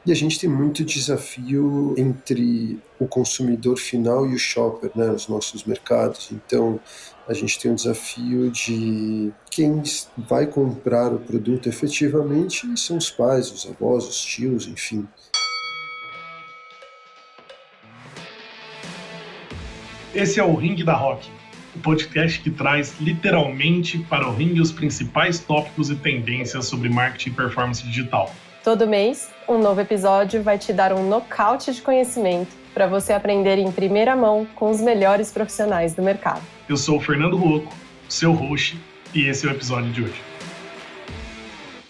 E a gente tem muito desafio entre o consumidor final e o shopper, né, nos nossos mercados. Então, a gente tem um desafio de quem vai comprar o produto efetivamente são os pais, os avós, os tios, enfim. Esse é o Ring da Rock, o podcast que traz literalmente para o ringue os principais tópicos e tendências sobre marketing e performance digital. Todo mês, um novo episódio vai te dar um nocaute de conhecimento para você aprender em primeira mão com os melhores profissionais do mercado. Eu sou o Fernando Ruocco, seu host, e esse é o episódio de hoje.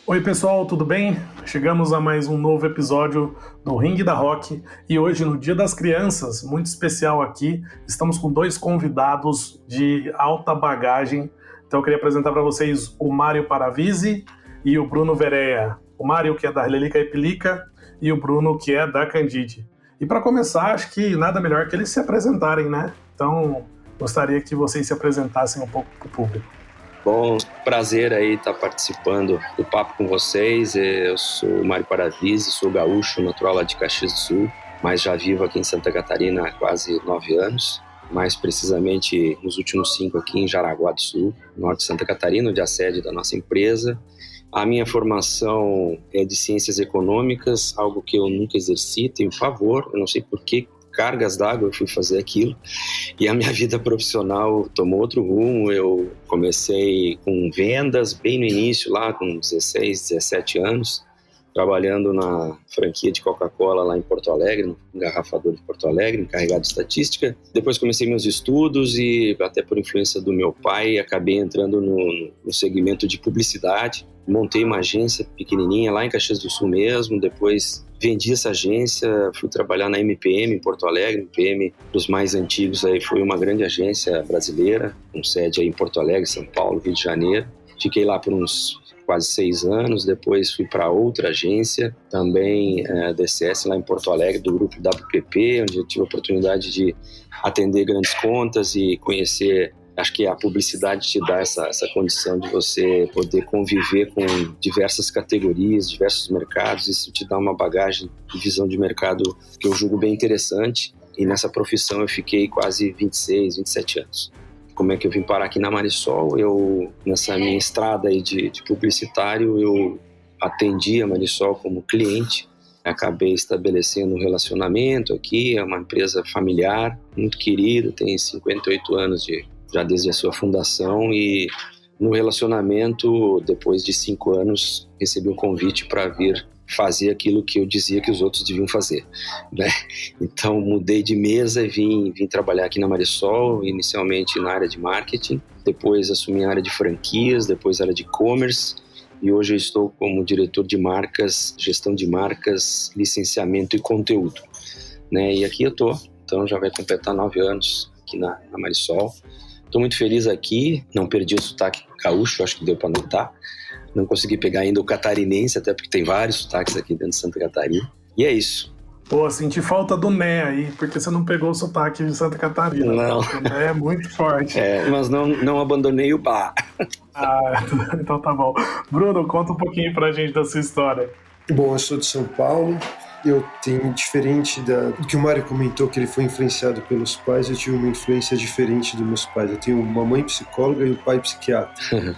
Oi pessoal, tudo bem? Chegamos a mais um novo episódio do Ring da Rock e hoje, no Dia das Crianças, muito especial aqui, estamos com dois convidados de alta bagagem. Então eu queria apresentar para vocês o Mário Paravisi e o Bruno Verea. O Mário, que é da Lelica e Pelica, e o Bruno, que é da Candide. E para começar, acho que nada melhor que eles se apresentarem, né? Então, gostaria que vocês se apresentassem um pouco para o público. Bom, prazer aí estar participando do papo com vocês. Eu sou o Mário Paravisi, sou gaúcho, natural lá de Caxias do Sul, mas já vivo aqui em Santa Catarina há quase 9 anos. Mais precisamente nos últimos 5 aqui em Jaraguá do Sul, norte de Santa Catarina, onde é a sede da nossa empresa. A minha formação é de ciências econômicas, algo que eu nunca exerci, tenho pavor, eu não sei por que cargas d'água eu fui fazer aquilo. E a minha vida profissional tomou outro rumo. Eu comecei com vendas bem no início, lá com 16, 17 anos, trabalhando na franquia de Coca-Cola lá em Porto Alegre, no engarrafador de Porto Alegre, encarregado de estatística. Depois comecei meus estudos e, até por influência do meu pai, acabei entrando no segmento de publicidade. Montei uma agência pequenininha lá em Caxias do Sul mesmo, depois vendi essa agência, fui trabalhar na MPM em Porto Alegre. MPM, dos mais antigos, aí, foi uma grande agência brasileira, com sede aí em Porto Alegre, São Paulo, Rio de Janeiro. Fiquei lá por uns quase 6 anos, depois fui para outra agência, também DCS lá em Porto Alegre, do grupo WPP, onde eu tive a oportunidade de atender grandes contas e conhecer. Acho que a publicidade te dá essa condição de você poder conviver com diversas categorias, diversos mercados. Isso te dá uma bagagem de visão de mercado que eu julgo bem interessante. E nessa profissão eu fiquei quase 26, 27 anos. Como é que eu vim parar aqui na Marisol? Nessa minha estrada aí de publicitário, eu atendi a Marisol como cliente. Acabei estabelecendo um relacionamento aqui. É uma empresa familiar, muito querida, tem 58 anos já desde a sua fundação, e no relacionamento, depois de 5 anos, recebi um convite para vir fazer aquilo que eu dizia que os outros deviam fazer, né? Então mudei de mesa e vim trabalhar aqui na Marisol, inicialmente na área de marketing, depois assumi a área de franquias, depois a área de e-commerce, e hoje eu estou como diretor de marcas, gestão de marcas, licenciamento e conteúdo, né? E aqui eu tô, então já vai completar 9 anos aqui na Marisol. Estou muito feliz aqui, não perdi o sotaque gaúcho, acho que deu para notar. Não consegui pegar ainda o catarinense, até porque tem vários sotaques aqui dentro de Santa Catarina. E é isso. Pô, senti falta do Né aí, porque você não pegou o sotaque de Santa Catarina. Não. O Né é muito forte. Mas não abandonei o bar. Então tá bom. Bruno, conta um pouquinho pra gente da sua história. Bom, eu sou de São Paulo. Eu tenho, diferente do que o Mário comentou, que ele foi influenciado pelos pais, eu tive uma influência diferente dos meus pais. Eu tenho uma mãe psicóloga e um pai psiquiatra.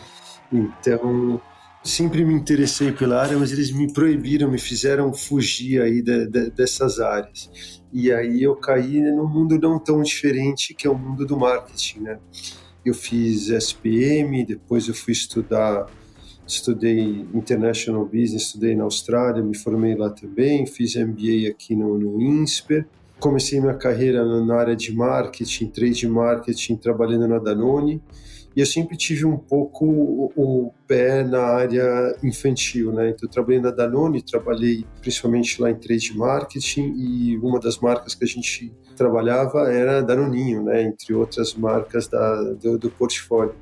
Então, sempre me interessei pela área, mas eles me proibiram, me fizeram fugir aí dessas áreas. E aí eu caí num mundo não tão diferente, que é o mundo do marketing, né? Eu fiz SPM, depois eu fui estudei International Business, estudei na Austrália, me formei lá também, fiz MBA aqui no INSPER. Comecei minha carreira na área de marketing, trade marketing, trabalhando na Danone. E eu sempre tive um pouco o pé na área infantil, né? Então eu trabalhei na Danone, trabalhei principalmente lá em trade marketing, e uma das marcas que a gente trabalhava era Danoninho, né? Entre outras marcas do portfólio.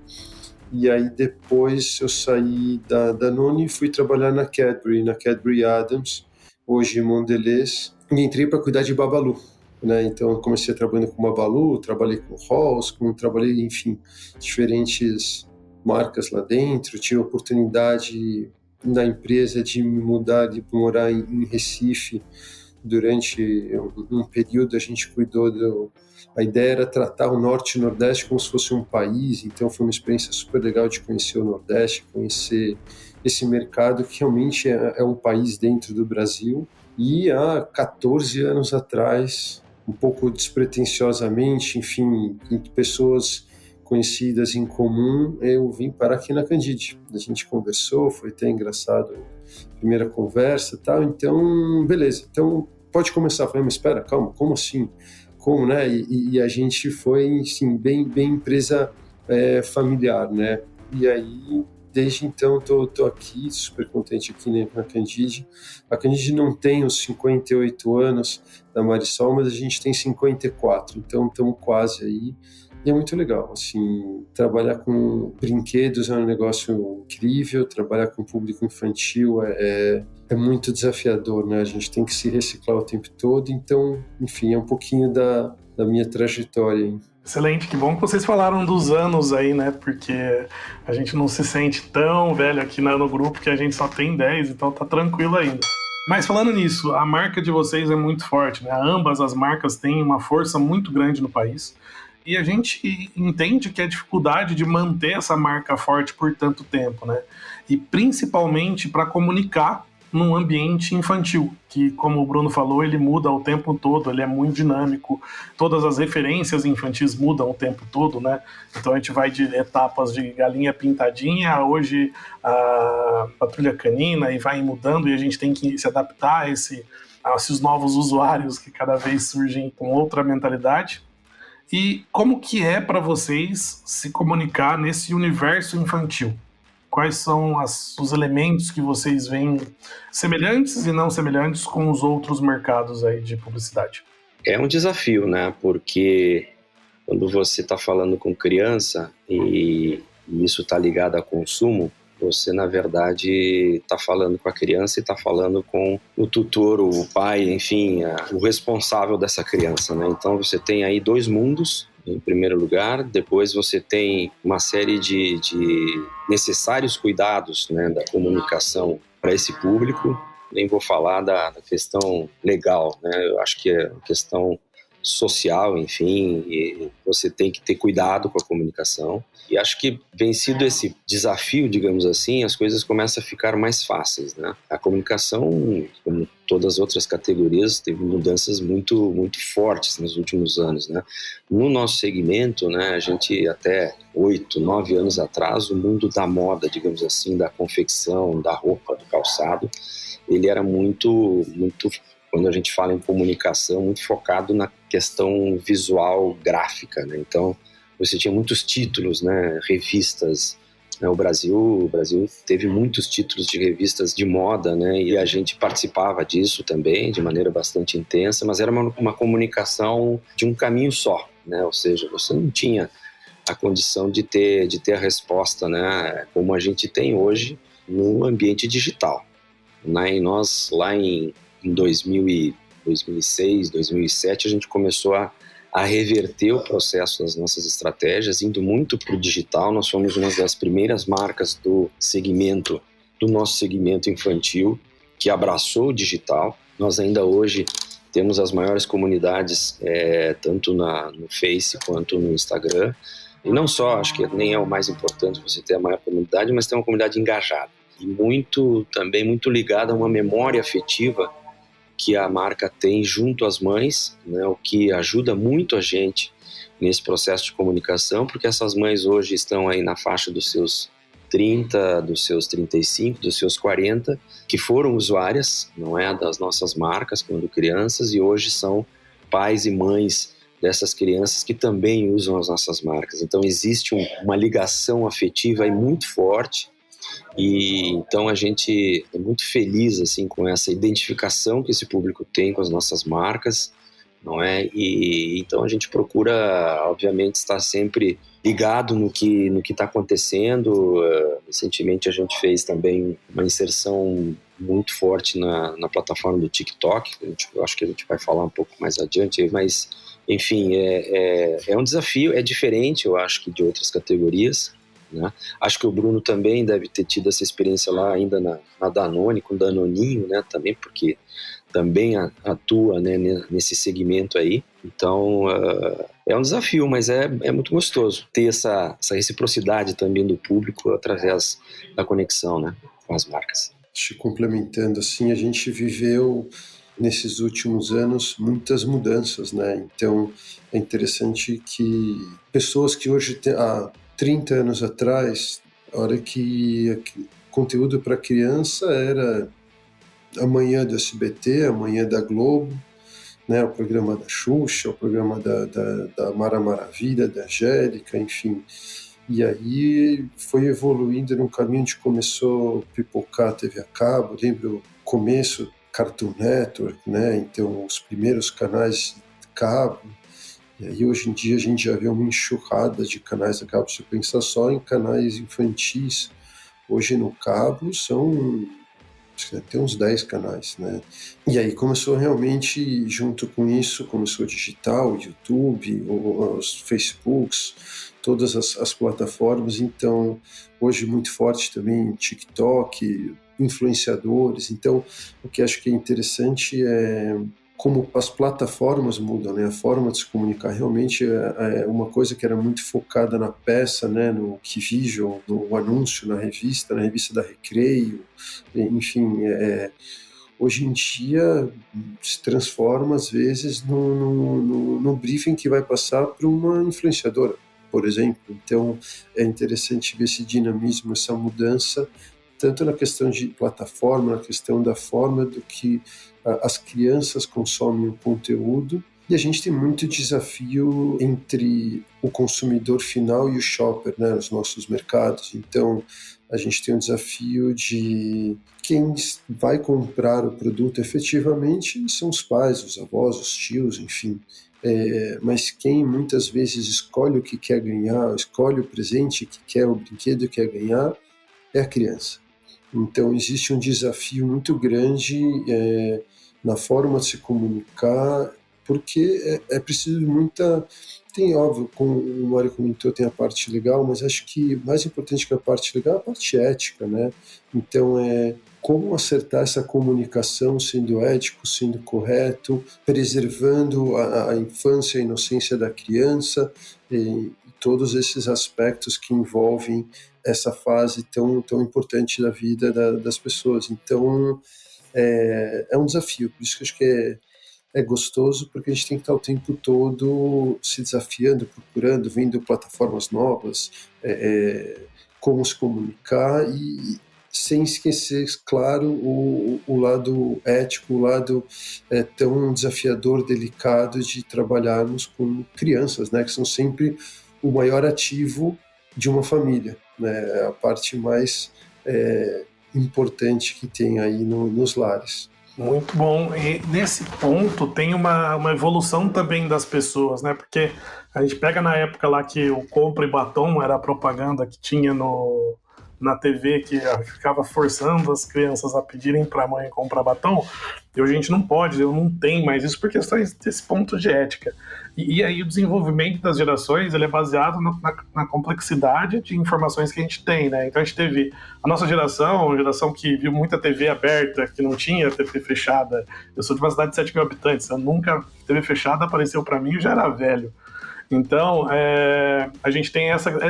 E aí depois eu saí da Danone e fui trabalhar na Cadbury Adams, hoje Mondelez, e entrei para cuidar de Babalu, né? Então eu comecei trabalhando com Babalu, trabalhei com Halls, trabalhei, enfim, diferentes marcas lá dentro. Tive a oportunidade da empresa de me mudar, de morar em Recife. Durante um período a gente cuidou a ideia era tratar o Norte e o Nordeste como se fosse um país, então foi uma experiência super legal de conhecer o Nordeste, conhecer esse mercado que realmente é um país dentro do Brasil. E há 14 anos atrás, um pouco despretensiosamente, enfim, pessoas conhecidas em comum, eu vim parar aqui na Candide. A gente conversou, foi até engraçado a primeira conversa e tal, então, beleza. Então, pode começar. Eu falei, mas espera, calma, como assim? Como, né? E a gente foi, assim, bem empresa familiar, né? E aí, desde então, tô aqui, super contente aqui na Candide. A Candide não tem os 58 anos da Marisol, mas a gente tem 54, então estamos quase aí. E é muito legal, assim, trabalhar com brinquedos é um negócio incrível, trabalhar com público infantil é muito desafiador, né? A gente tem que se reciclar o tempo todo, então, enfim, é um pouquinho da minha trajetória, hein? Excelente, que bom que vocês falaram dos anos aí, né? Porque a gente não se sente tão velho aqui no grupo, que a gente só tem 10, então tá tranquilo ainda. Mas falando nisso, a marca de vocês é muito forte, né? Ambas as marcas têm uma força muito grande no país. E a gente entende que a dificuldade de manter essa marca forte por tanto tempo, né? E principalmente para comunicar num ambiente infantil, que, como o Bruno falou, ele muda o tempo todo, ele é muito dinâmico, todas as referências infantis mudam o tempo todo, né? Então a gente vai de etapas de galinha pintadinha, hoje a patrulha canina, e vai mudando, e a gente tem que se adaptar a esses novos usuários que cada vez surgem com outra mentalidade. E como que é para vocês se comunicar nesse universo infantil? Quais são os elementos que vocês veem semelhantes e não semelhantes com os outros mercados aí de publicidade? É um desafio, né? Porque quando você está falando com criança e isso está ligado a consumo, você, na verdade, está falando com a criança e está falando com o tutor, o pai, enfim, o responsável dessa criança, né? Então, você tem aí dois mundos, em primeiro lugar. Depois você tem uma série de necessários cuidados, né, da comunicação para esse público. Nem vou falar da questão legal, né? Eu acho que é questão social, enfim, e você tem que ter cuidado com a comunicação. E acho que, vencido esse desafio, digamos assim, as coisas começam a ficar mais fáceis, né? A comunicação, como todas as outras categorias, teve mudanças muito, muito fortes nos últimos anos, né? No nosso segmento, né, a gente até 8, 9 anos atrás, o mundo da moda, digamos assim, da confecção, da roupa, do calçado, ele era muito, muito, quando a gente fala em comunicação, muito focado na questão visual, gráfica, né? Então, você tinha muitos títulos, né, revistas, né? O Brasil teve muitos títulos de revistas de moda, né, e a gente participava disso também de maneira bastante intensa, mas era uma comunicação de um caminho só, né? Ou seja, você não tinha a condição de ter a resposta, né, como a gente tem hoje no ambiente digital, né? E nós lá em 2006, 2007, a gente começou a reverter o processo das nossas estratégias, indo muito para o digital. Nós fomos uma das primeiras marcas do nosso segmento infantil, que abraçou o digital. Nós ainda hoje temos as maiores comunidades, tanto no Face quanto no Instagram. E não só, acho que nem é o mais importante você ter a maior comunidade, mas ter uma comunidade engajada. E também muito ligada a uma memória afetiva que a marca tem junto às mães, né, o que ajuda muito a gente nesse processo de comunicação, porque essas mães hoje estão aí na faixa dos seus 30, dos seus 35, dos seus 40, que foram usuárias, não é, das nossas marcas quando crianças, e hoje são pais e mães dessas crianças que também usam as nossas marcas. Então existe uma ligação afetiva aí muito forte. E então a gente é muito feliz assim com essa identificação que esse público tem com as nossas marcas, não é? E então a gente procura, obviamente, estar sempre ligado no que está acontecendo. Recentemente a gente fez também uma inserção muito forte na plataforma do TikTok. Eu acho que a gente vai falar um pouco mais adiante, mas enfim, é um desafio, é diferente, eu acho, que de outras categorias, né? Acho que o Bruno também deve ter tido essa experiência lá ainda na Danone, com o Danoninho, né? Também porque também atua, né, nesse segmento aí. Então, é um desafio, mas é muito gostoso ter essa reciprocidade também do público através da conexão, né, com as marcas. Complementando, assim, a gente viveu nesses últimos anos muitas mudanças, né? Então, é interessante que pessoas que hoje, há 30 anos atrás, a hora que conteúdo para criança era amanhã do SBT, amanhã da Globo, né, o programa da Xuxa, o programa da Mara Maravilha, da Angélica, enfim. E aí foi evoluindo num caminho onde começou a pipocar a TV a cabo, lembro o começo, Cartoon Network, né, então os primeiros canais de cabo. E aí hoje em dia a gente já vê uma enxurrada de canais a cabo, se pensar só em canais infantis, hoje no cabo são... tem uns 10 canais, né? E aí começou realmente, junto com isso, começou o digital, o YouTube, os Facebooks, todas as plataformas. Então, hoje muito forte também TikTok, influenciadores. Então, o que acho que é interessante é como as plataformas mudam, né? A forma de se comunicar realmente é uma coisa que era muito focada na peça, né? No key visual, no anúncio, na revista da Recreio, enfim, hoje em dia se transforma às vezes no briefing que vai passar para uma influenciadora, por exemplo. Então é interessante ver esse dinamismo, essa mudança, tanto na questão de plataforma, na questão da forma do que as crianças consomem o conteúdo, e a gente tem muito desafio entre o consumidor final e o shopper, né, nos nossos mercados. Então, a gente tem um desafio de quem vai comprar o produto efetivamente são os pais, os avós, os tios, enfim. Mas quem muitas vezes escolhe o que quer ganhar, escolhe o presente que quer, o brinquedo que quer ganhar, é a criança. Então, existe um desafio muito grande na forma de se comunicar, porque é preciso muita... Tem, óbvio, como o Mário comentou, tem a parte legal, mas acho que mais importante que a parte legal é a parte ética, né? Então, como acertar essa comunicação sendo ético, sendo correto, preservando a infância e a inocência da criança, e todos esses aspectos que envolvem essa fase tão importante da vida das pessoas. Então, é um desafio, por isso que eu acho que é gostoso, porque a gente tem que estar o tempo todo se desafiando, procurando, vendo plataformas novas, como se comunicar, e sem esquecer, claro, o lado ético, o lado tão desafiador, delicado de trabalharmos com crianças, né, que são sempre o maior ativo de uma família, né, a parte mais importante que tem aí nos lares. Muito bom. E nesse ponto tem uma evolução também das pessoas, né? Porque a gente pega na época lá que o Compra e Batom era a propaganda que tinha na TV, que ficava forçando as crianças a pedirem para a mãe comprar batom. E hoje a gente não pode, eu não tenho mais isso por questões desse ponto de ética. E aí o desenvolvimento das gerações ele é baseado na complexidade de informações que a gente tem, né? Então a gente teve a nossa geração, uma geração que viu muita TV aberta, que não tinha TV fechada. Eu sou de uma cidade de 7 mil habitantes, TV fechada apareceu para mim e já era velho. Então, a gente tem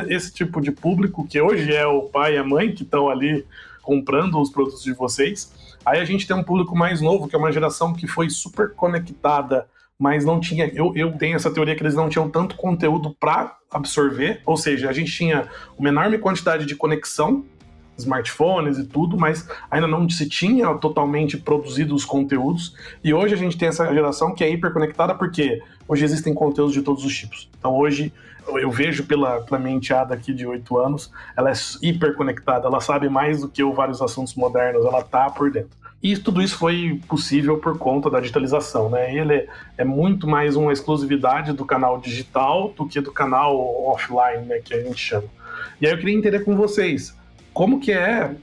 esse tipo de público que hoje é o pai e a mãe que estão ali comprando os produtos de vocês. Aí a gente tem um público mais novo, que é uma geração que foi super conectada, mas não tinha... Eu tenho essa teoria que eles não tinham tanto conteúdo para absorver, ou seja, a gente tinha uma enorme quantidade de conexão, smartphones e tudo, mas ainda não se tinha totalmente produzido os conteúdos, e hoje a gente tem essa geração que é hiperconectada porque hoje existem conteúdos de todos os tipos. Então hoje eu vejo pela minha enteada aqui de 8 anos, ela é hiperconectada, ela sabe mais do que vários assuntos modernos, ela tá por dentro. E tudo isso foi possível por conta da digitalização, né? Ele é muito mais uma exclusividade do canal digital do que do canal offline, né, que a gente chama. E aí eu queria entender com vocês, como que é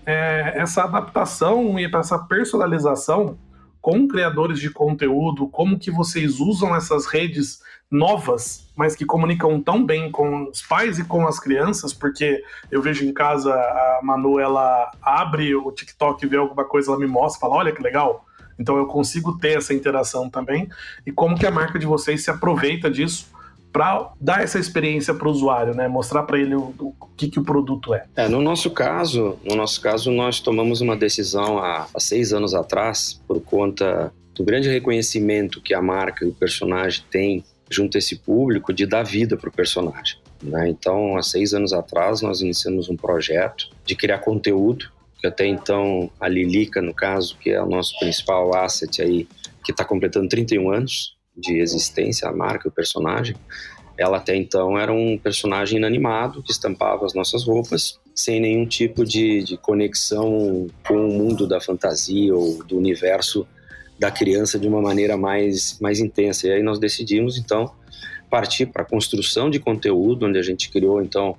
essa adaptação e essa personalização com criadores de conteúdo, como que vocês usam essas redes novas, mas que comunicam tão bem com os pais e com as crianças, porque eu vejo em casa a Manu, ela abre o TikTok e vê alguma coisa, ela me mostra, fala, olha que legal. Então eu consigo ter essa interação também, e como que a marca de vocês se aproveita disso para dar essa experiência para o usuário, né? Mostrar para ele o que o produto é. No nosso caso, nós tomamos uma decisão há 6 anos atrás, por conta do grande reconhecimento que a marca e o personagem têm junto a esse público, de dar vida para o personagem, né? Então, há 6 anos atrás, nós iniciamos um projeto de criar conteúdo, que até então a Lilica, no caso, que é o nosso principal asset aí, que está completando 31 anos de existência, a marca, o personagem, ela até então era um personagem inanimado que estampava as nossas roupas sem nenhum tipo de conexão com o mundo da fantasia ou do universo da criança de uma maneira mais intensa. E aí nós decidimos, então, partir para a construção de conteúdo, onde a gente criou, então,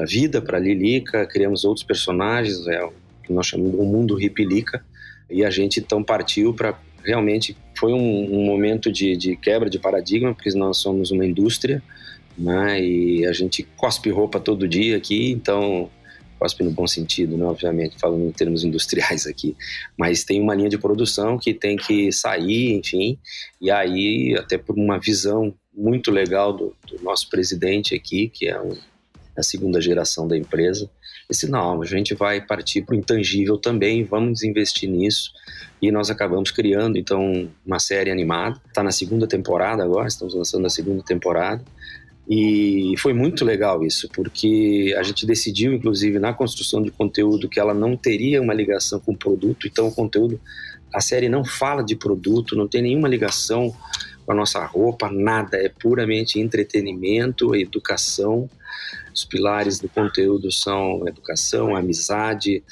vida para a Lilica, criamos outros personagens, o que nós chamamos de um mundo Ripilica, e a gente, então, partiu para... Realmente foi um momento de quebra de paradigma, porque nós somos uma indústria, né, e a gente cospe roupa todo dia aqui, então... Cospe no bom sentido, né, obviamente, falando em termos industriais aqui, mas tem uma linha de produção que tem que sair, enfim, e aí, até por uma visão muito legal do nosso presidente aqui, que é a segunda geração da empresa, disse, não, a gente vai partir para o intangível também, vamos investir nisso, e nós acabamos criando, então, uma série animada, está na 2ª temporada agora, estamos lançando a 2ª temporada, e foi muito legal isso, porque a gente decidiu, inclusive, na construção de conteúdo, que ela não teria uma ligação com o produto, então o conteúdo, a série não fala de produto, não tem nenhuma ligação com a nossa roupa, nada, é puramente entretenimento, educação. Os pilares do conteúdo são a educação, a amizade,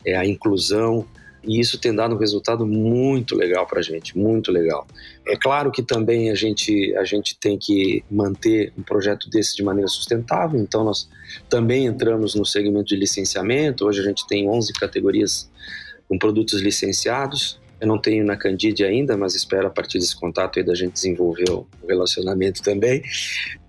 a inclusão, e isso tem dado um resultado muito legal para a gente, muito legal. É claro que também a gente tem que manter um projeto desse de maneira sustentável, então nós também entramos no segmento de licenciamento. Hoje a gente tem 11 categorias com produtos licenciados. Eu não tenho na Candide ainda, mas espero a partir desse contato aí da gente desenvolver o relacionamento também.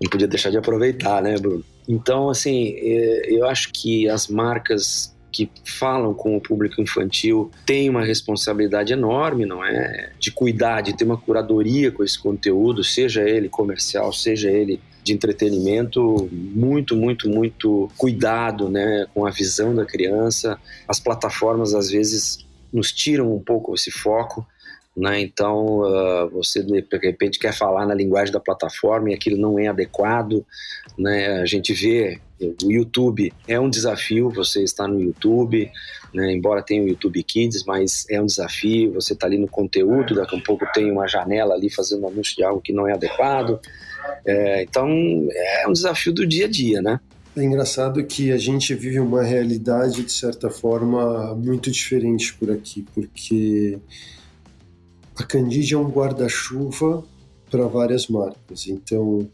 Não podia deixar de aproveitar, né, Bruno? Então, assim, eu acho que as marcas que falam com o público infantil têm uma responsabilidade enorme, não é? De cuidar, de ter uma curadoria com esse conteúdo, seja ele comercial, seja ele de entretenimento, muito, muito, muito cuidado, né, com a visão da criança. As plataformas, às vezes, nos tiram um pouco esse foco, né? Então, você, de repente, quer falar na linguagem da plataforma e aquilo não é adequado, né? A gente vê... O YouTube é um desafio, você está no YouTube, né, embora tenha o YouTube Kids, mas é um desafio, você está ali no conteúdo, daqui a um pouco tem uma janela ali fazendo anúncio de algo que não é adequado, então é um desafio do dia a dia, né? É engraçado que a gente vive uma realidade, de certa forma, muito diferente por aqui, porque a Candide é um guarda-chuva para várias marcas, então...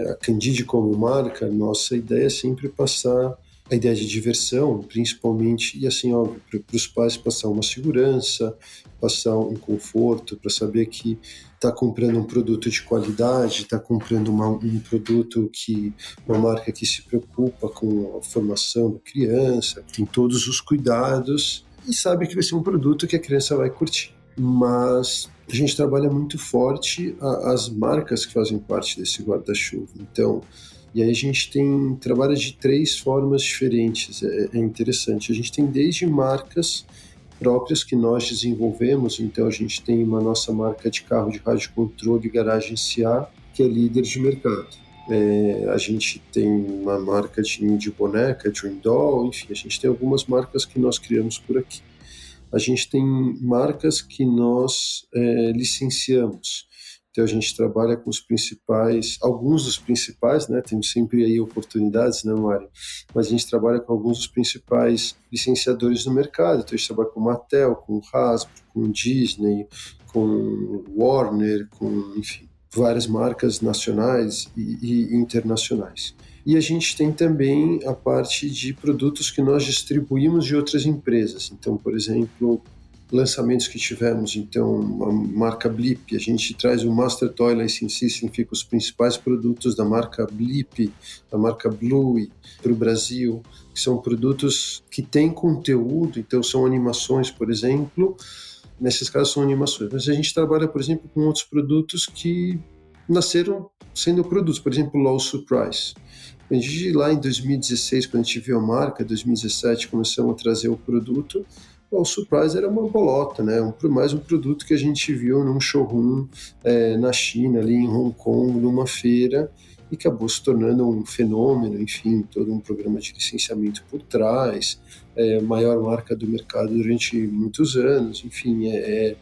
A Candide como marca, nossa ideia é sempre passar a ideia de diversão, principalmente, e assim, óbvio, para os pais passar uma segurança, passar um conforto, para saber que está comprando um produto de qualidade, está comprando um produto uma marca que se preocupa com a formação da criança, tem todos os cuidados e sabe que vai ser um produto que a criança vai curtir. Mas a gente trabalha muito forte as marcas que fazem parte desse guarda-chuva. Então, e aí a gente trabalha de 3 formas diferentes, é interessante. A gente tem desde marcas próprias que nós desenvolvemos, então a gente tem uma nossa marca de carro de rádio controle Garagem SA, que é líder de mercado. A gente tem uma marca de boneca, Dream Doll, enfim, a gente tem algumas marcas que nós criamos por aqui. A gente tem marcas que nós licenciamos. Então a gente trabalha com alguns dos principais, né? Temos sempre aí oportunidades, né, Mário? Mas a gente trabalha com alguns dos principais licenciadores do mercado. Então a gente trabalha com Mattel, com Hasbro, com Disney, com Warner, com, enfim, várias marcas nacionais e internacionais. E a gente tem também a parte de produtos que nós distribuímos de outras empresas. Então, por exemplo, lançamentos que tivemos. Então, a marca Blip, a gente traz o Master Toy Licensing, significa os principais produtos da marca Blip, da marca Bluey, para o Brasil, que são produtos que têm conteúdo, então são animações, por exemplo. Nesses casos são animações, mas a gente trabalha, por exemplo, com outros produtos que nasceram sendo produtos, por exemplo, o LOL Surprise. A gente, lá em 2016, quando a gente viu a marca, 2017, começamos a trazer o produto. O Surprise era uma bolota, né? Mais um produto que a gente viu num showroom na China, ali em Hong Kong, numa feira, e acabou se tornando um fenômeno, enfim, todo um programa de licenciamento por trás, maior marca do mercado durante muitos anos, enfim.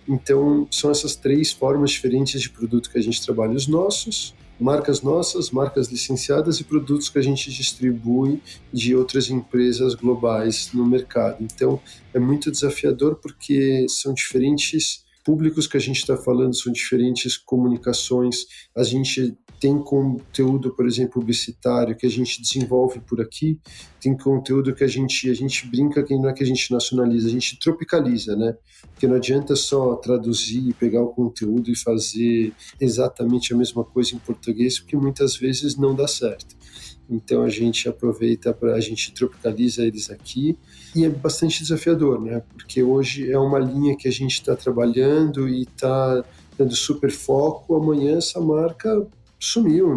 Então, são essas 3 formas diferentes de produto que a gente trabalha: os nossos, marcas nossas, marcas licenciadas e produtos que a gente distribui de outras empresas globais no mercado. Então, é muito desafiador porque são diferentes públicos que a gente está falando, são diferentes comunicações. A gente tem conteúdo, por exemplo, publicitário, que a gente desenvolve por aqui, tem conteúdo que a gente brinca que não é que a gente nacionaliza, a gente tropicaliza, né? Porque não adianta só traduzir, pegar o conteúdo e fazer exatamente a mesma coisa em português, porque muitas vezes não dá certo. Então a gente aproveita a gente tropicaliza eles aqui, e é bastante desafiador, né? Porque hoje é uma linha que a gente está trabalhando e está dando super foco. Amanhã essa marca sumiu,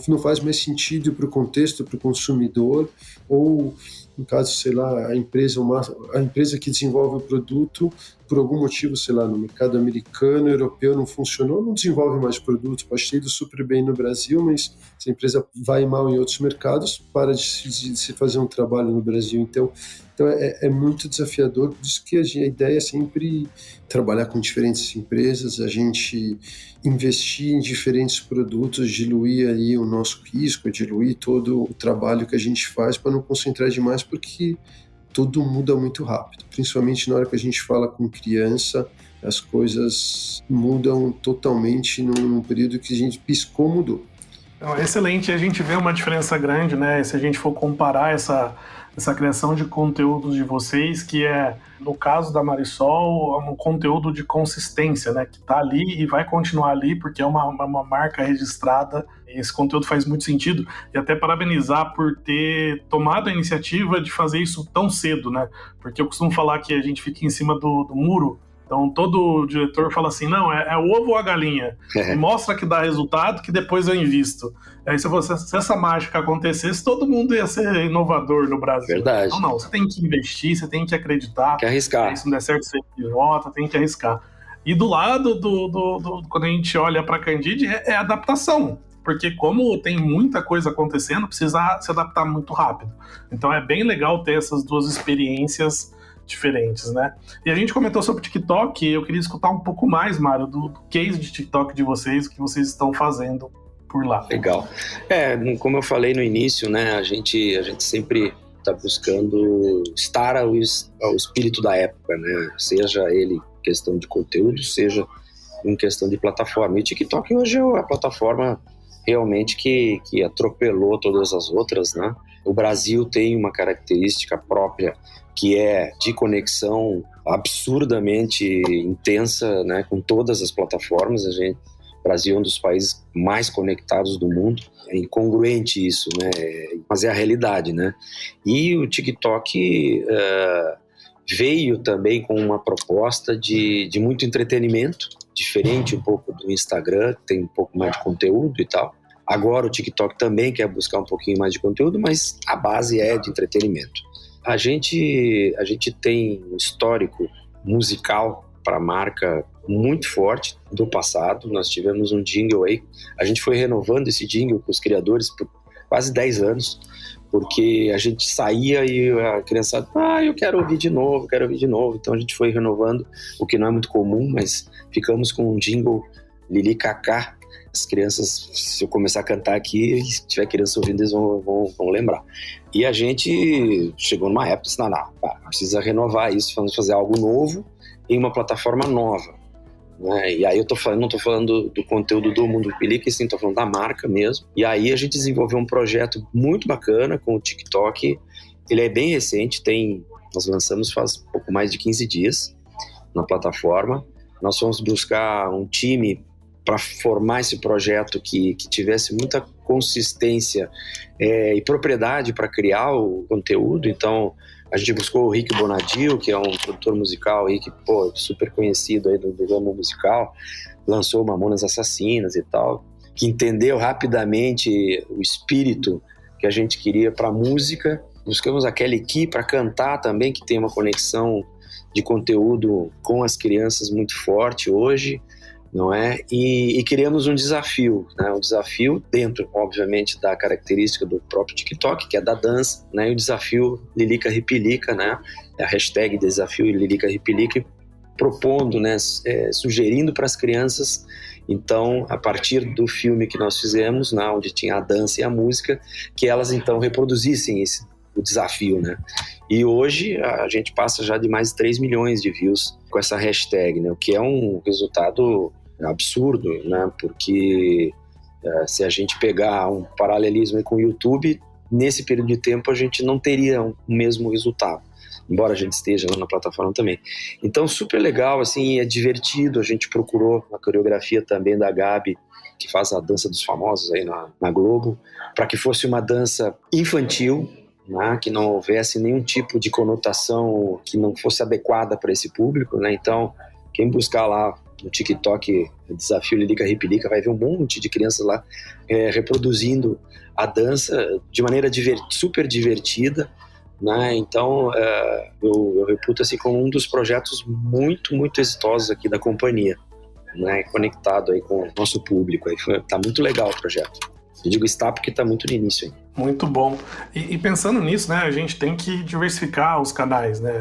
não faz mais sentido para o contexto, para o consumidor, ou no caso, sei lá, a empresa que desenvolve o produto, por algum motivo, sei lá, no mercado americano, europeu não funcionou, não desenvolve mais produto, pode ter ido super bem no Brasil, mas se a empresa vai mal em outros mercados, para de se fazer um trabalho no Brasil. Então é muito desafiador, por isso que a ideia é sempre trabalhar com diferentes empresas, a gente investir em diferentes produtos, diluir aí o nosso risco, diluir todo o trabalho que a gente faz para não concentrar demais, porque tudo muda muito rápido, principalmente na hora que a gente fala com criança, as coisas mudam totalmente num período que a gente piscou, mudou. Excelente, a gente vê uma diferença grande, né? Se a gente for comparar essa criação de conteúdos de vocês, que é, no caso da Marisol, um conteúdo de consistência, né? Que tá ali e vai continuar ali, porque é uma marca registrada, e esse conteúdo faz muito sentido. E até parabenizar por ter tomado a iniciativa de fazer isso tão cedo, né? Porque eu costumo falar que a gente fica em cima do muro. Então todo diretor fala assim, não, é o ovo ou a galinha? Me mostra que dá resultado, que depois eu invisto. Aí se essa mágica acontecesse, todo mundo ia ser inovador no Brasil. Verdade. Então não, você tem que investir, você tem que acreditar. Tem que arriscar. Se não der certo, você pivota, tem que arriscar. E do lado quando a gente olha para a Candide, é adaptação. Porque como tem muita coisa acontecendo, precisa se adaptar muito rápido. Então é bem legal ter essas 2 experiências diferentes, né? E a gente comentou sobre o TikTok, e eu queria escutar um pouco mais, Mário, do case de TikTok de vocês, o que vocês estão fazendo por lá. Legal. Como eu falei no início, né, a gente sempre está buscando estar ao espírito da época, né? Seja ele em questão de conteúdo, seja em questão de plataforma. E o TikTok hoje é a plataforma realmente que atropelou todas as outras, né? O Brasil tem uma característica própria, que é de conexão absurdamente intensa, né, com todas as plataformas. O Brasil é um dos países mais conectados do mundo. É incongruente isso, né, mas é a realidade, né? E o TikTok veio também com uma proposta de muito entretenimento, diferente um pouco do Instagram, que tem um pouco mais de conteúdo e tal. Agora o TikTok também quer buscar um pouquinho mais de conteúdo, mas a base é de entretenimento. A gente tem um histórico musical para a marca muito forte do passado. Nós tivemos um jingle aí, a gente foi renovando esse jingle com os criadores por quase 10 anos, porque a gente saía e a criançada, eu quero ouvir de novo. Então a gente foi renovando, o que não é muito comum, mas ficamos com um jingle Lili Cacá. As crianças, se eu começar a cantar aqui, se tiver criança ouvindo, eles vão lembrar. E a gente chegou numa época, disse, não, precisa renovar isso, vamos fazer algo novo em uma plataforma nova, né? E aí não estou falando do conteúdo do Mundo Pelica, sim, estou falando da marca mesmo. E aí a gente desenvolveu um projeto muito bacana com o TikTok. Ele é bem recente, nós lançamos faz pouco mais de 15 dias. na plataforma. Nós fomos buscar um time para formar esse projeto que tivesse muita consistência e propriedade para criar o conteúdo. Então, a gente buscou o Rick Bonadio, que é um produtor musical aí, que, super conhecido aí do ramo musical, lançou Mamonas Assassinas e tal, que entendeu rapidamente o espírito que a gente queria para a música. Buscamos a Kelly Key para cantar também, que tem uma conexão de conteúdo com as crianças muito forte hoje, não é? E criamos um desafio, né? Um desafio dentro, obviamente, da característica do próprio TikTok, que é da dança, né? E o desafio Lilica Ripilica, né? A hashtag desafio Lilica Ripilica, propondo, né? Sugerindo para as crianças, então, a partir do filme que nós fizemos, né? Onde tinha a dança e a música, que elas então reproduzissem o desafio, né? E hoje a gente passa já de mais de 3 milhões de views com essa hashtag, né? O que é um resultado absurdo, né? Porque se a gente pegar um paralelismo com o YouTube, nesse período de tempo a gente não teria o mesmo resultado, embora a gente esteja lá na plataforma também. Então, super legal, assim, é divertido. A gente procurou a coreografia também da Gabi, que faz a dança dos famosos aí na Globo, para que fosse uma dança infantil, né, que não houvesse nenhum tipo de conotação que não fosse adequada para esse público, né? Então, quem buscar lá no TikTok Desafio Lilica Ripilica vai ver um monte de crianças lá reproduzindo a dança de maneira super divertida, né? Então, eu reputo assim como um dos projetos muito, muito exitosos aqui da companhia, né? Conectado aí com o nosso público. Tá muito legal o projeto. Eu digo está porque está muito no início aí. Muito bom. E pensando nisso, né, a gente tem que diversificar os canais, né?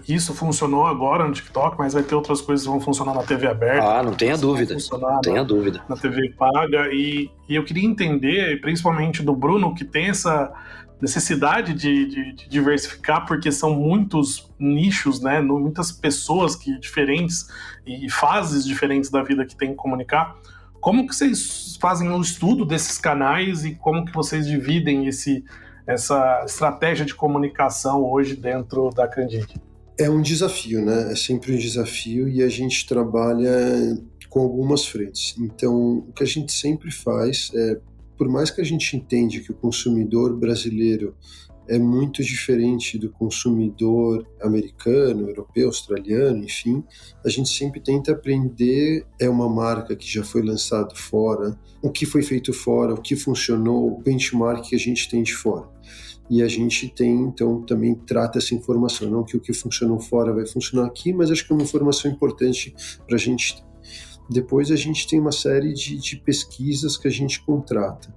Isso funcionou agora no TikTok, mas vai ter outras coisas que vão funcionar na TV aberta. Não tenha dúvida. Não tenha dúvida. Na TV paga. E eu queria entender, principalmente do Bruno, que tem essa necessidade de diversificar, porque são muitos nichos, né? Muitas pessoas diferentes e fases diferentes da vida que tem que comunicar. Como que vocês fazem o estudo desses canais e como que vocês dividem essa estratégia de comunicação hoje dentro da Candide? É um desafio, né? É sempre um desafio e a gente trabalha com algumas frentes. Então, o que a gente sempre faz por mais que a gente entenda que o consumidor brasileiro é muito diferente do consumidor americano, europeu, australiano, enfim, a gente sempre tenta aprender, uma marca que já foi lançada fora, o que foi feito fora, o que funcionou, o benchmark que a gente tem de fora. E a gente tem, então, também trata essa informação, não que o que funcionou fora vai funcionar aqui, mas acho que é uma informação importante para a gente. Depois a gente tem uma série de pesquisas que a gente contrata.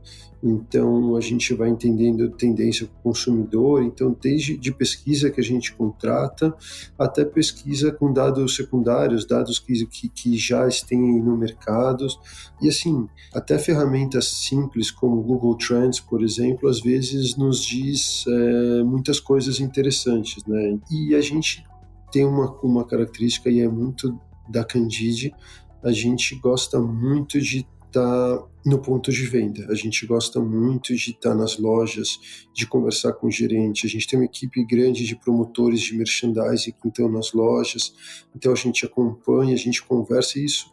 Então, a gente vai entendendo tendência para o consumidor, então desde de pesquisa que a gente contrata, até pesquisa com dados secundários, dados que já estão no mercado, e assim, até ferramentas simples como o Google Trends, por exemplo, às vezes nos diz muitas coisas interessantes, né? E a gente tem uma característica, e é muito da Candide, a gente gosta muito de estar no ponto de venda, a gente gosta muito de estar nas lojas, de conversar com o gerente, a gente tem uma equipe grande de promotores de merchandising que estão nas lojas, então a gente acompanha, a gente conversa isso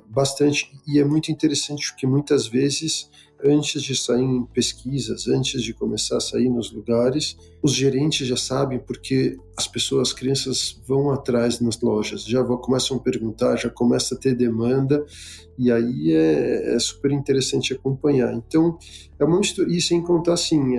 bastante, e é muito interessante porque muitas vezes, antes de sair em pesquisas, antes de começar a sair nos lugares, os gerentes já sabem porque as crianças vão atrás nas lojas, começam a perguntar, já começa a ter demanda, e aí é super interessante acompanhar. Então, é uma mistura, e sem contar assim,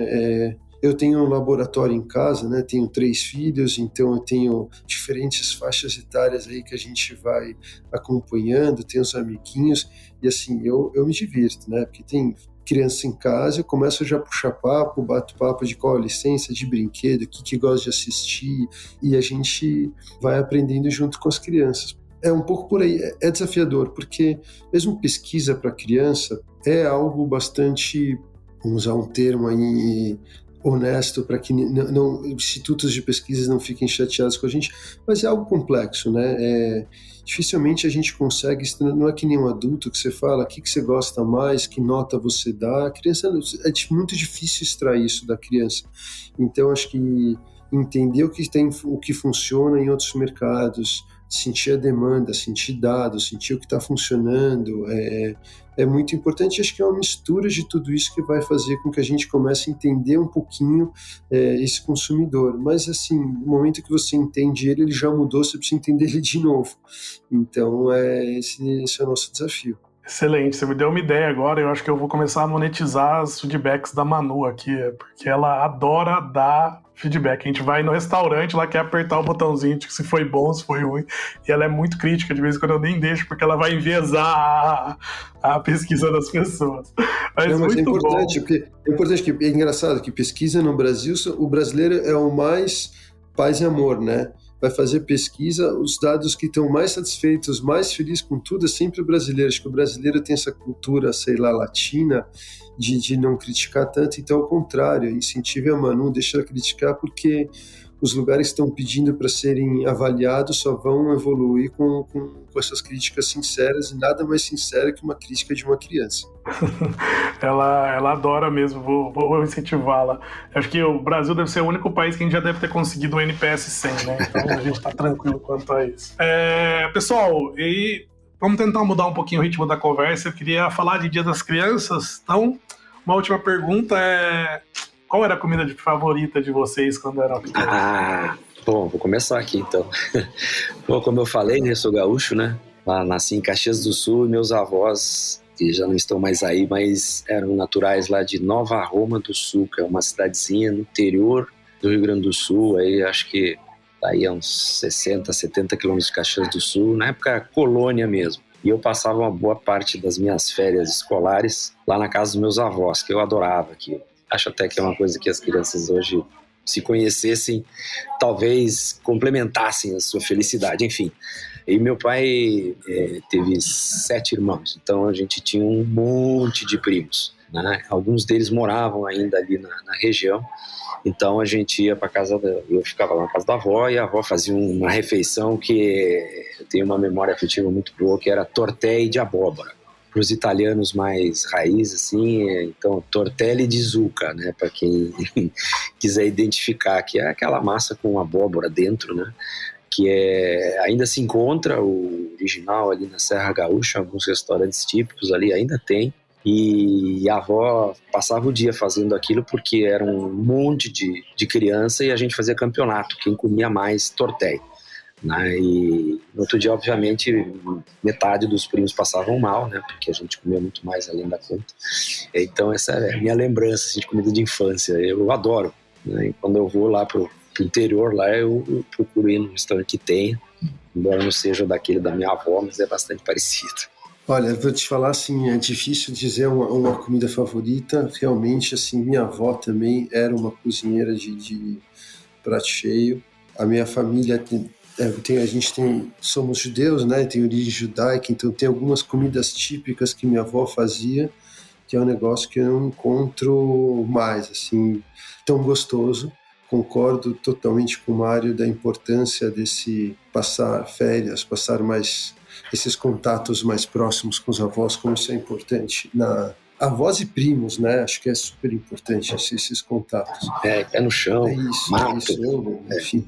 eu tenho um laboratório em casa, né? Tenho 3 filhos, então eu tenho diferentes faixas etárias aí que a gente vai acompanhando, tenho os amiguinhos, e assim, eu me divirto, né? Porque tem criança em casa, eu começo já a puxar papo, bato papo de qual a licença, de brinquedo, o que gosta de assistir, e a gente vai aprendendo junto com as crianças. É um pouco por aí, é desafiador, porque mesmo pesquisa para criança é algo bastante, vamos usar um termo aí, honesto, para que institutos de pesquisa não fiquem chateados com a gente, mas é algo complexo, né? Dificilmente a gente consegue, não é que nem um adulto que você fala o que você gosta mais, que nota você dá. A criança, é muito difícil extrair isso da criança. Então acho que entender o que funciona em outros mercados, sentir a demanda, sentir dados, sentir o que está funcionando, é muito importante. Acho que é uma mistura de tudo isso que vai fazer com que a gente comece a entender um pouquinho esse consumidor. Mas, assim, no momento que você entende ele já mudou, você precisa entender ele de novo. Então, esse é o nosso desafio. Excelente, você me deu uma ideia agora. Eu acho que eu vou começar a monetizar os feedbacks da Manu aqui, porque ela adora dar feedback. A gente vai no restaurante, ela quer apertar o botãozinho de se foi bom, se foi ruim, e ela é muito crítica, de vez em quando eu nem deixo, porque ela vai enviesar a pesquisa das pessoas. Mas muito é importante, bom. Porque é importante, que é engraçado que pesquisa no Brasil, o brasileiro é o mais paz e amor, né? Vai fazer pesquisa, os dados que estão mais satisfeitos, mais felizes com tudo, é sempre o brasileiro. Acho que o brasileiro tem essa cultura, sei lá, latina, de não criticar tanto. Então, ao contrário, incentive a Manu, deixa ela criticar, porque os lugares que estão pedindo para serem avaliados só vão evoluir com essas críticas sinceras, e nada mais sincero que uma crítica de uma criança. Ela adora mesmo, vou incentivá-la. Acho que o Brasil deve ser o único país que a gente já deve ter conseguido o NPS 100, né? Então a gente tá tranquilo quanto a isso. Pessoal, e vamos tentar mudar um pouquinho o ritmo da conversa. Eu queria falar de Dia das Crianças. Então, uma última pergunta qual era a comida favorita de vocês quando eram pequenos? Bom, vou começar aqui então. Bom, como eu falei, né, eu sou gaúcho, né? Lá nasci em Caxias do Sul e meus avós, que já não estão mais aí, mas eram naturais lá de Nova Roma do Sul, que é uma cidadezinha no interior do Rio Grande do Sul, aí acho que daí a uns 60, 70 quilômetros de Caxias do Sul, na época colônia mesmo. E eu passava uma boa parte das minhas férias escolares lá na casa dos meus avós, que eu adorava aquilo. Acho até que é uma coisa que as crianças hoje, se conhecessem, talvez complementassem a sua felicidade, enfim. E meu pai teve 7 irmãos, então a gente tinha um monte de primos, né? Alguns deles moravam ainda ali na região, então a gente ia para casa, eu ficava lá na casa da avó, e a avó fazia uma refeição que eu tenho uma memória afetiva muito boa, que era tortelli de abóbora. Para os italianos mais raiz, assim, então tortelli de zucca, né, para quem quiser identificar, que é aquela massa com abóbora dentro, né, que ainda se encontra o original ali na Serra Gaúcha, alguns restaurantes típicos ali ainda tem, e a avó passava o dia fazendo aquilo porque era um monte de criança e a gente fazia campeonato, quem comia mais tortelli. Né? E no outro dia, obviamente, metade dos primos passavam mal, né? Porque a gente comia muito mais além da conta. Então essa é a minha lembrança assim, de comida de infância. Eu adoro, né? E quando eu vou lá pro interior, lá eu procuro ir num restaurante que tenha, embora não seja daquele da minha avó, mas é bastante parecido. Olha, vou te falar assim, é difícil dizer uma comida favorita. Realmente, assim, minha avó também era uma cozinheira de prato cheio. A minha família somos judeus, né? Tem origem judaica, então tem algumas comidas típicas que minha avó fazia, que é um negócio que eu não encontro mais, assim, tão gostoso. Concordo totalmente com o Mário da importância desse passar férias, passar mais esses contatos mais próximos com os avós, como isso é importante avós e primos, né? Acho que é super importante esses contatos. Pé no chão, enfim.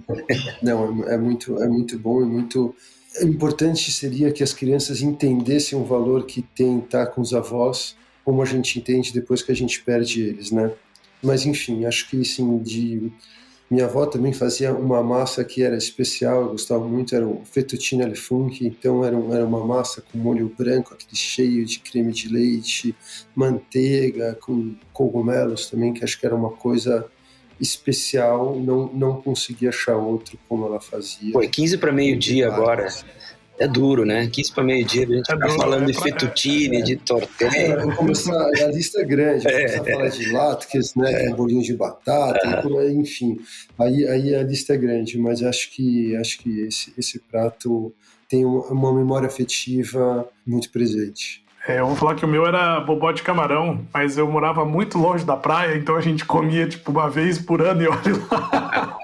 Não, é muito bom, muito importante seria que as crianças entendessem o valor que tem estar com os avós, como a gente entende depois que a gente perde eles, né? Mas, enfim, acho que, sim, minha avó também fazia uma massa que era especial, eu gostava muito, era o fettuccine al funghi, então era uma massa com molho branco, aquele cheio de creme de leite, manteiga, com cogumelos também, que acho que era uma coisa especial, não conseguia achar outro como ela fazia. Pô, 15 para meio-dia agora. É duro, né? 15 para meio-dia, a gente tá falando de fettuccine, de tortelli. A lista é grande, começar a falar de latkes, né? Com bolinho de batata, enfim. Aí a lista é grande, mas acho que esse prato tem uma memória afetiva muito presente. Eu vou falar que o meu era bobó de camarão, mas eu morava muito longe da praia, então a gente comia tipo uma vez por ano e olha lá.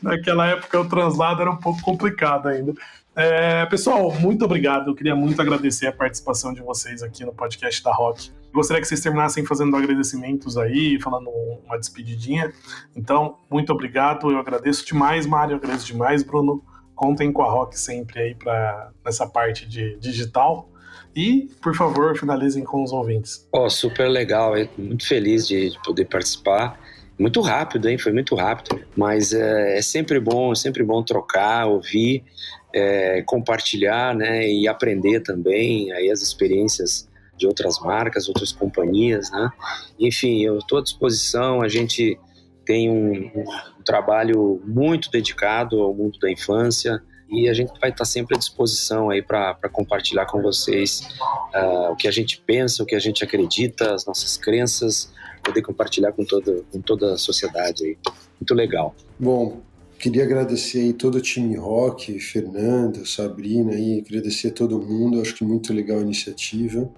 Naquela época o translado era um pouco complicado ainda. Pessoal, muito obrigado. Eu queria muito agradecer a participação de vocês aqui no podcast da Rock. Gostaria que vocês terminassem fazendo agradecimentos aí, falando uma despedidinha. Então, muito obrigado. Eu agradeço demais, Mário. Eu agradeço demais, Bruno. Contem com a Rock sempre aí nessa parte de digital. E, por favor, finalizem com os ouvintes. Super legal, muito feliz de poder participar. Muito rápido, hein? Foi muito rápido, mas é sempre bom trocar, ouvir, compartilhar, né? E aprender também aí as experiências de outras marcas, outras companhias, né? Enfim, eu estou à disposição. A gente tem um trabalho muito dedicado ao mundo da infância e a gente vai estar sempre à disposição aí para compartilhar com vocês o que a gente pensa, o que a gente acredita, as nossas crenças, poder compartilhar com toda a sociedade aí. Muito legal. Bom, queria agradecer aí todo o time Rock, Fernando, Sabrina, aí, agradecer a todo mundo, acho que muito legal a iniciativa.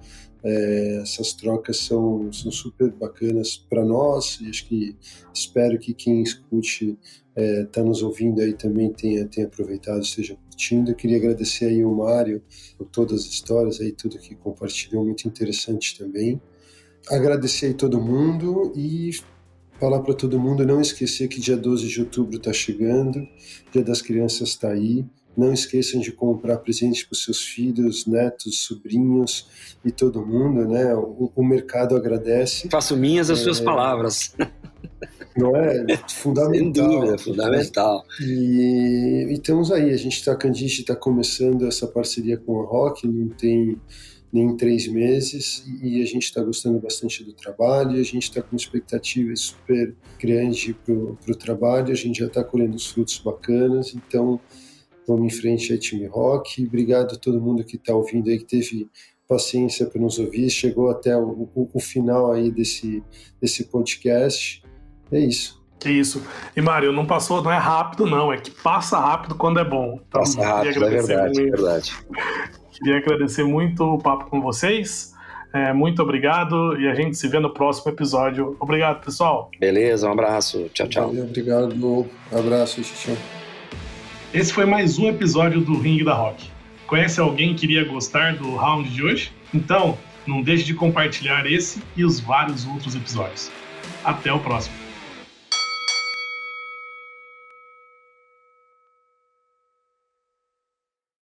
Essas trocas são super bacanas para nós e espero que quem escute está nos ouvindo aí também tenha aproveitado, esteja curtindo. Eu queria agradecer aí o Mário por todas as histórias, aí tudo que compartilhou, muito interessante também. Agradecer aí todo mundo e falar para todo mundo não esquecer que dia 12 de outubro está chegando, Dia das Crianças está aí. Não esqueçam de comprar presentes para os seus filhos, netos, sobrinhos e todo mundo, né? O mercado agradece. Faço minhas as suas palavras. Não é? Fundamental. Sem dúvida, fundamental. E estamos aí, a gente está começando essa parceria com a Rock, não tem nem 3 meses, e a gente está gostando bastante do trabalho, a gente está com expectativas super grandes para o trabalho, a gente já está colhendo os frutos bacanas, então vamos em frente aí, time Rock. Obrigado a todo mundo que está ouvindo aí, que teve paciência para nos ouvir, chegou até o final aí desse podcast. É isso. Que isso. E, Mário, não é rápido, não. É que passa rápido quando é bom. Então, passa rápido, é verdade. Queria agradecer muito o papo com vocês. Muito obrigado e a gente se vê no próximo episódio. Obrigado, pessoal. Beleza, um abraço. Tchau, tchau. Valeu, obrigado. Abraço, tchau. Esse foi mais um episódio do Ringue da Rock. Conhece alguém que iria gostar do round de hoje? Então, não deixe de compartilhar esse e os vários outros episódios. Até o próximo.